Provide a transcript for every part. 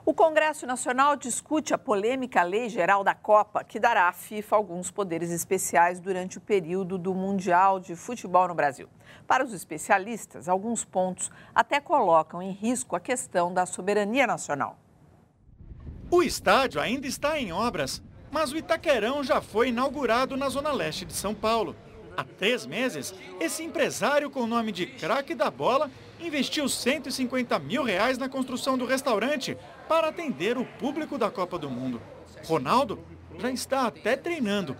O Congresso Nacional discute a polêmica Lei Geral da Copa, que dará à FIFA alguns poderes especiais durante o período do Mundial de Futebol no Brasil. Para os especialistas, alguns pontos até colocam em risco a questão da soberania nacional. O estádio ainda está em obras, mas o Itaquerão já foi inaugurado na zona leste de São Paulo. Há 3 meses, esse empresário com o nome de craque da bola investiu R$150 mil na construção do restaurante para atender o público da Copa do Mundo. Ronaldo já está até treinando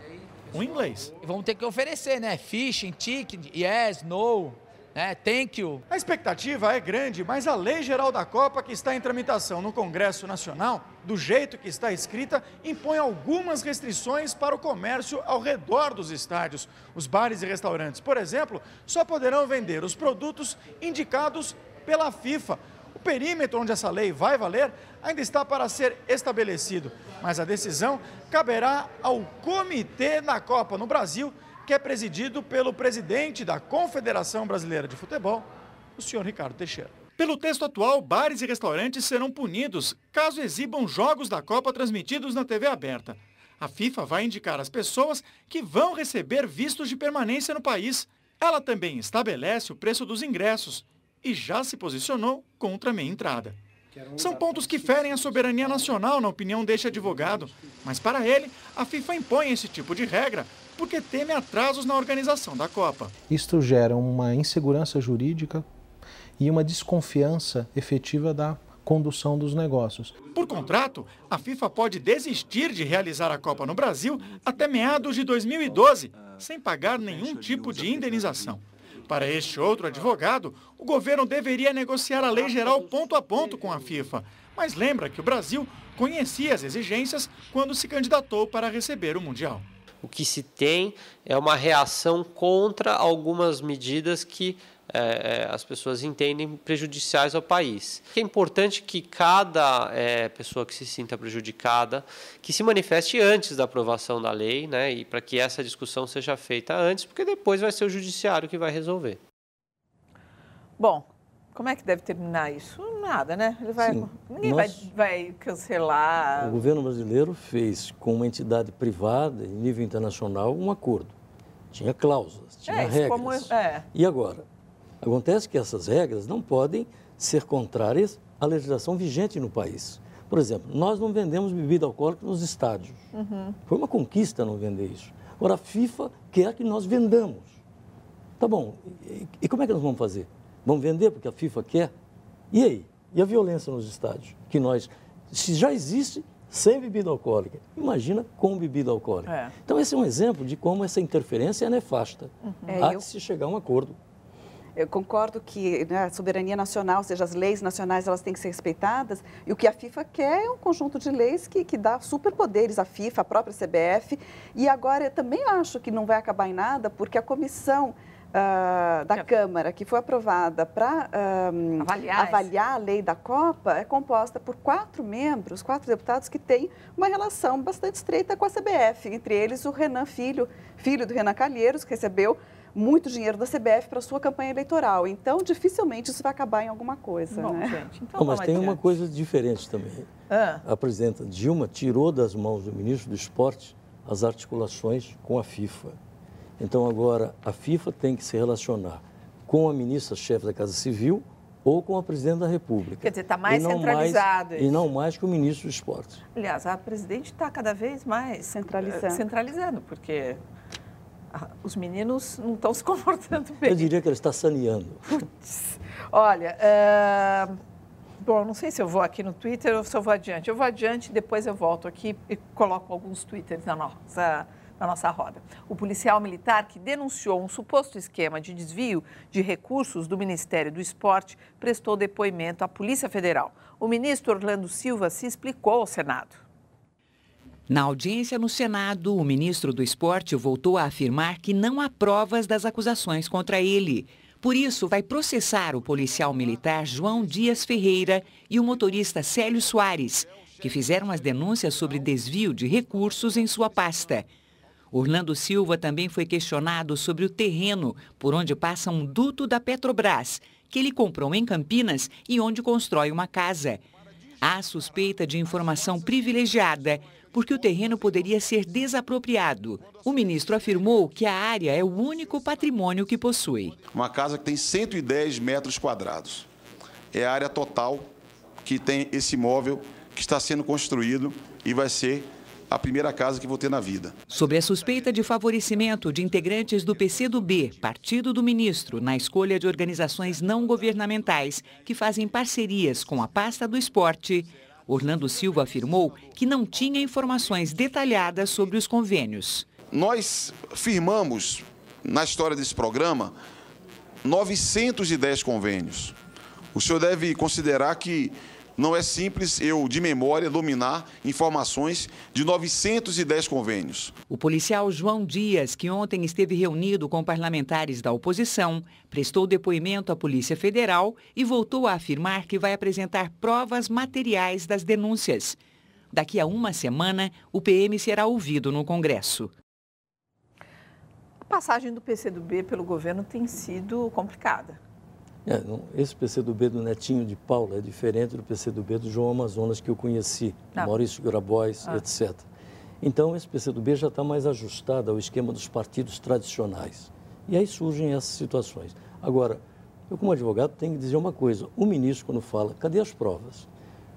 o inglês. Vamos ter que oferecer, né? Fishing, chicken, yes, no, né? Thank you. A expectativa é grande, mas a Lei Geral da Copa, que está em tramitação no Congresso Nacional, do jeito que está escrita, impõe algumas restrições para o comércio ao redor dos estádios. Os bares e restaurantes, por exemplo, só poderão vender os produtos indicados pela FIFA. O perímetro onde essa lei vai valer ainda está para ser estabelecido, mas a decisão caberá ao Comitê da Copa no Brasil, que é presidido pelo presidente da Confederação Brasileira de Futebol, o senhor Ricardo Teixeira. Pelo texto atual, bares e restaurantes serão punidos caso exibam jogos da Copa transmitidos na TV aberta. A FIFA vai indicar as pessoas que vão receber vistos de permanência no país. Ela também estabelece o preço dos ingressos e já se posicionou contra a meia entrada. São pontos que ferem a soberania nacional, na opinião deste advogado. Mas para ele, a FIFA impõe esse tipo de regra porque teme atrasos na organização da Copa. Isto gera uma insegurança jurídica e uma desconfiança efetiva da condução dos negócios. Por contrato, a FIFA pode desistir de realizar a Copa no Brasil até meados de 2012, sem pagar nenhum tipo de indenização. Para este outro advogado, o governo deveria negociar a lei geral ponto a ponto com a FIFA, mas lembra que o Brasil conhecia as exigências quando se candidatou para receber o Mundial. O que se tem é uma reação contra algumas medidas que as pessoas entendem prejudiciais ao país. É importante que cada pessoa que se sinta prejudicada, que se manifeste antes da aprovação da lei, né, e para que essa discussão seja feita antes, porque depois vai ser o judiciário que vai resolver. Bom, como é que deve terminar isso? Nada, né? Ninguém vai cancelar. O governo brasileiro fez com uma entidade privada, em nível internacional, um acordo. Tinha cláusulas, tinha regras. E agora? Acontece que essas regras não podem ser contrárias à legislação vigente no país. Por exemplo, nós não vendemos bebida alcoólica nos estádios. Foi uma conquista não vender isso. Agora, a FIFA quer que nós vendamos. Tá bom, e como é que nós vamos fazer? Vamos vender porque a FIFA quer? E aí? E a violência nos estádios? Que nós, se já existe sem bebida alcoólica, imagina com bebida alcoólica. Então, esse é um exemplo de como essa interferência é nefasta. Há de se chegar a um acordo. Eu concordo que, né, a soberania nacional, ou seja, as leis nacionais, elas têm que ser respeitadas. E o que a FIFA quer é um conjunto de leis que dá superpoderes à FIFA, à própria CBF. E agora, eu também acho que não vai acabar em nada, porque a comissão da Câmara, que foi aprovada para avaliar a lei da Copa, é composta por 4 membros, 4 deputados que têm uma relação bastante estreita com a CBF. Entre eles, o Renan filho do Renan Calheiros, que recebeu muito dinheiro da CBF para sua campanha eleitoral. Então, dificilmente isso vai acabar em alguma coisa. Bom, né? gente, então mas tem uma coisa diferente também. A presidenta Dilma tirou das mãos do ministro do Esporte as articulações com a FIFA. Então, agora, a FIFA tem que se relacionar com a ministra-chefe da Casa Civil ou com a presidente da República. Quer dizer, está mais centralizado. E não mais com o ministro do Esporte. Aliás, a presidente está cada vez mais centralizando, porque os meninos não estão se comportando bem. Eu diria que ela está saneando. Olha, bom, não sei se eu vou aqui no Twitter ou se eu vou adiante. Eu vou adiante, depois eu volto aqui e coloco alguns twitters na nossa roda. O policial militar que denunciou um suposto esquema de desvio de recursos do Ministério do Esporte prestou depoimento à Polícia Federal. O ministro Orlando Silva se explicou ao Senado. Na audiência no Senado, o ministro do Esporte voltou a afirmar que não há provas das acusações contra ele. Por isso, vai processar o policial militar João Dias Ferreira e o motorista Célio Soares, que fizeram as denúncias sobre desvio de recursos em sua pasta. Orlando Silva também foi questionado sobre o terreno por onde passa um duto da Petrobras, que ele comprou em Campinas e onde constrói uma casa. Há suspeita de informação privilegiada, porque o terreno poderia ser desapropriado. O ministro afirmou que a área é o único patrimônio que possui. Uma casa que tem 110 metros quadrados. É a área total que tem esse imóvel que está sendo construído e vai ser a primeira casa que vou ter na vida. Sobre a suspeita de favorecimento de integrantes do PCdoB, partido do ministro, na escolha de organizações não governamentais que fazem parcerias com a pasta do esporte, Orlando Silva afirmou que não tinha informações detalhadas sobre os convênios. Nós firmamos, na história desse programa, 910 convênios. O senhor deve considerar que não é simples eu, de memória, dominar informações de 910 convênios. O policial João Dias, que ontem esteve reunido com parlamentares da oposição, prestou depoimento à Polícia Federal e voltou a afirmar que vai apresentar provas materiais das denúncias. Daqui a uma semana, o PM será ouvido no Congresso. A passagem do PCdoB pelo governo tem sido complicada. Esse PCdoB do Netinho de Paula é diferente do PCdoB do João Amazonas que eu conheci, Maurício Grabois, etc. Então, esse PCdoB já está mais ajustado ao esquema dos partidos tradicionais. E aí surgem essas situações. Agora, eu como advogado tenho que dizer uma coisa, o ministro quando fala, cadê as provas?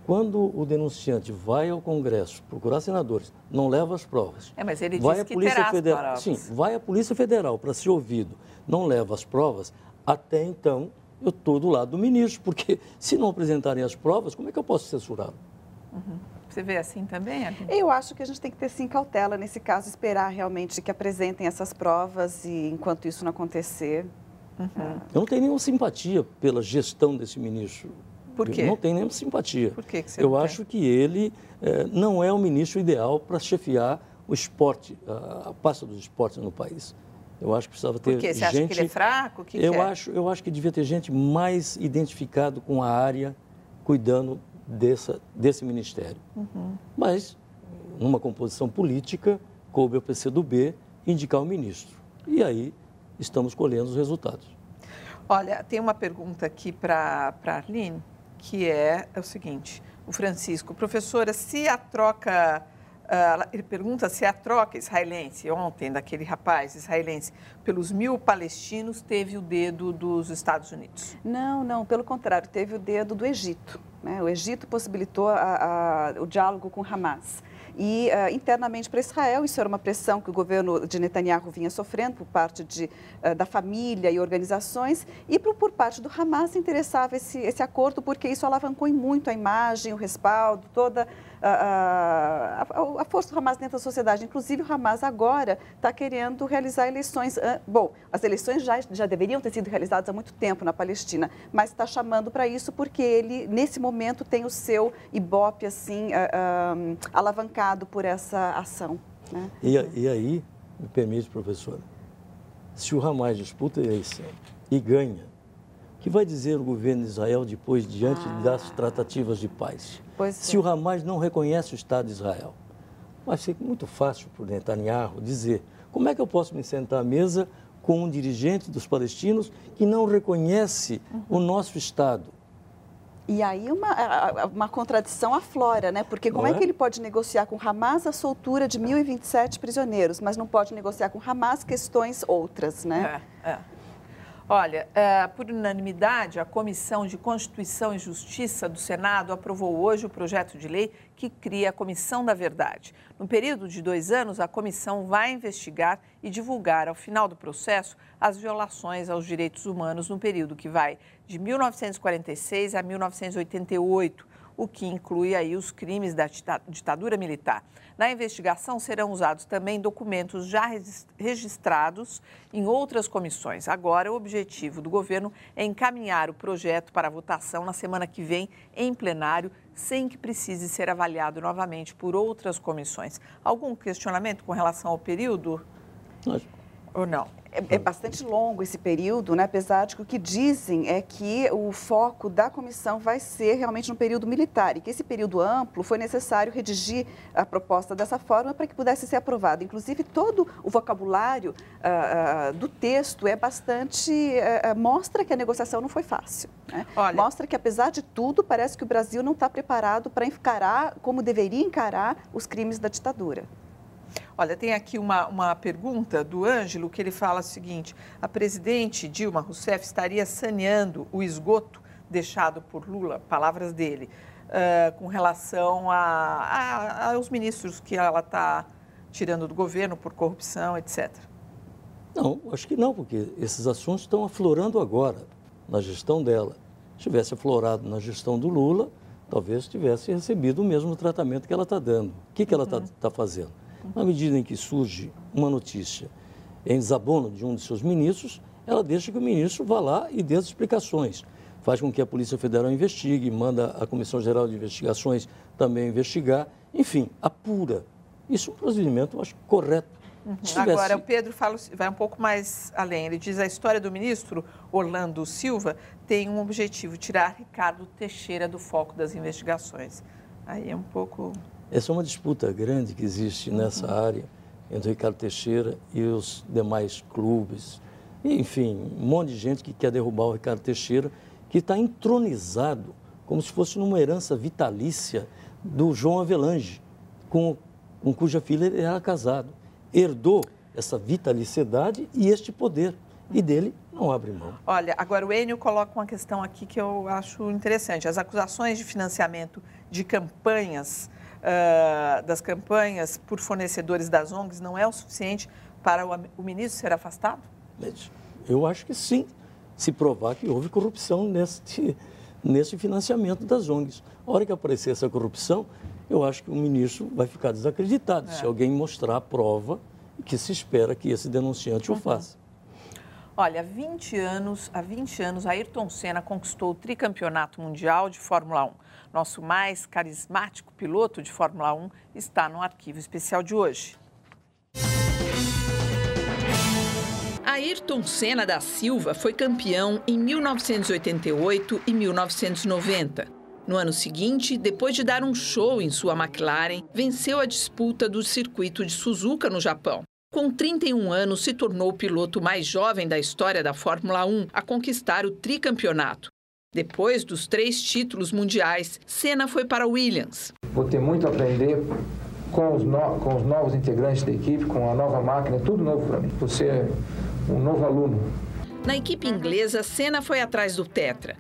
Quando o denunciante vai ao Congresso procurar senadores, não leva as provas. Mas ele disse que terá as provas. Sim, vai à Polícia Federal para ser ouvido, não leva as provas, até então eu estou do lado do ministro, porque se não apresentarem as provas, como é que eu posso censurá-lo? Você vê assim também, Aline? Eu acho que a gente tem que ter, sim, cautela nesse caso, esperar realmente que apresentem essas provas e, enquanto isso não acontecer... Eu não tenho nenhuma simpatia pela gestão desse ministro. Por quê? Eu não tenho nenhuma simpatia. Por que você Eu acho que ele não é o ministro ideal para chefiar o esporte, a pasta dos esportes no país. Eu acho que precisava ter gente... Por quê? Você acha que ele é fraco? Eu acho que devia ter gente mais identificado com a área, cuidando desse ministério. Mas, numa composição política, coube ao PCdoB indicar o ministro. E aí, estamos colhendo os resultados. Olha, tem uma pergunta aqui para a Arline, que é o seguinte. O Francisco, professora, se a troca... ele pergunta se a troca israelense, ontem, daquele rapaz israelense, pelos 1.000 palestinos, teve o dedo dos Estados Unidos. Não, pelo contrário, teve o dedo do Egito. O Egito possibilitou o diálogo com Hamas. E internamente para Israel, isso era uma pressão que o governo de Netanyahu vinha sofrendo por parte da família e organizações, e por parte do Hamas interessava esse acordo, porque isso alavancou em muito a imagem, o respaldo, toda a força do Hamas dentro da sociedade. Inclusive, o Hamas agora está querendo realizar eleições. Bom, as eleições já deveriam ter sido realizadas há muito tempo na Palestina, mas está chamando para isso porque ele, nesse momento, tem o seu ibope assim, alavancado por essa ação. Né? E aí, me permite, professora, se o Hamas disputa a eleição e ganha, o que vai dizer o governo de Israel depois, diante das tratativas de paz? Se o Hamas não reconhece o Estado de Israel, vai ser muito fácil para o Netanyahu dizer como é que eu posso me sentar à mesa com um dirigente dos palestinos que não reconhece o nosso Estado. E aí uma contradição aflora, né? Porque como é que ele pode negociar com Hamas a soltura de 1.027 prisioneiros, mas não pode negociar com Hamas questões outras, né? Olha, por unanimidade, a Comissão de Constituição e Justiça do Senado aprovou hoje o projeto de lei que cria a Comissão da Verdade. No período de 2 anos, a comissão vai investigar e divulgar, ao final do processo, as violações aos direitos humanos no período que vai de 1946 a 1988, o que inclui aí os crimes da ditadura militar. Na investigação serão usados também documentos já registrados em outras comissões. Agora, o objetivo do governo é encaminhar o projeto para votação na semana que vem em plenário, sem que precise ser avaliado novamente por outras comissões. Algum questionamento com relação ao período? Ou não? É bastante longo esse período, né? Apesar de que o que dizem é que o foco da comissão vai ser realmente no período militar e que esse período amplo foi necessário redigir a proposta dessa forma para que pudesse ser aprovada. Inclusive, todo o vocabulário do texto é bastante... mostra que a negociação não foi fácil. Né? Mostra que, apesar de tudo, parece que o Brasil não está preparado para encarar como deveria encarar os crimes da ditadura. Olha, tem aqui uma pergunta do Ângelo, que ele fala o seguinte: a presidente Dilma Rousseff estaria saneando o esgoto deixado por Lula, palavras dele, com relação aos ministros que ela está tirando do governo por corrupção, etc. Não, acho que não, porque esses assuntos estão aflorando agora, na gestão dela. Se tivesse aflorado na gestão do Lula, talvez tivesse recebido o mesmo tratamento que ela está dando. O que ela está fazendo? Na medida em que surge uma notícia em desabono de um de seus ministros, ela deixa que o ministro vá lá e dê as explicações. Faz com que a Polícia Federal investigue, manda a Comissão Geral de Investigações também investigar. Enfim, apura. Isso é um procedimento, eu acho, correto. Agora, o Pedro vai um pouco mais além. Ele diz: a história do ministro Orlando Silva tem um objetivo, tirar Ricardo Teixeira do foco das investigações. Aí é um pouco... Essa é uma disputa grande que existe nessa área entre o Ricardo Teixeira e os demais clubes. Enfim, um monte de gente que quer derrubar o Ricardo Teixeira, que está entronizado como se fosse numa herança vitalícia do João Avelange, com cuja filha ele era casado. Herdou essa vitaliciedade e este poder, e dele não abre mão. Olha, agora o Enio coloca uma questão aqui que eu acho interessante. As acusações de financiamento de campanhas, das campanhas por fornecedores das ONGs, não é o suficiente para o ministro ser afastado? Eu acho que sim, se provar que houve corrupção nesse financiamento das ONGs. A hora que aparecer essa corrupção, eu acho que o ministro vai ficar desacreditado se alguém mostrar a prova e que se espera que esse denunciante o faça. Olha, há 20 anos, Ayrton Senna conquistou o tricampeonato mundial de Fórmula 1. Nosso mais carismático piloto de Fórmula 1 está no arquivo especial de hoje. Ayrton Senna da Silva foi campeão em 1988 e 1990. No ano seguinte, depois de dar um show em sua McLaren, venceu a disputa do circuito de Suzuka, no Japão. Com 31 anos, se tornou o piloto mais jovem da história da Fórmula 1 a conquistar o tricampeonato. Depois dos 3 títulos mundiais, Senna foi para a Williams. Vou ter muito a aprender com os novos integrantes da equipe, com a nova máquina, tudo novo para mim. Vou ser um novo aluno. Na equipe inglesa, Senna foi atrás do tetra.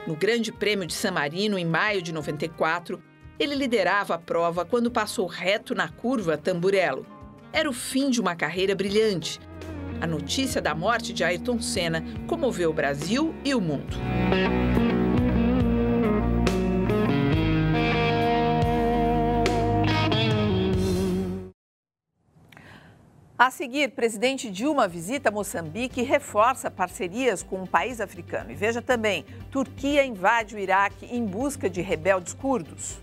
No Grande Prêmio de San Marino, em maio de 94, ele liderava a prova quando passou reto na curva Tamburello. Era o fim de uma carreira brilhante. A notícia da morte de Ayrton Senna comoveu o Brasil e o mundo. A seguir, presidente Dilma visita Moçambique e reforça parcerias com um país africano. E veja também, Turquia invade o Iraque em busca de rebeldes curdos.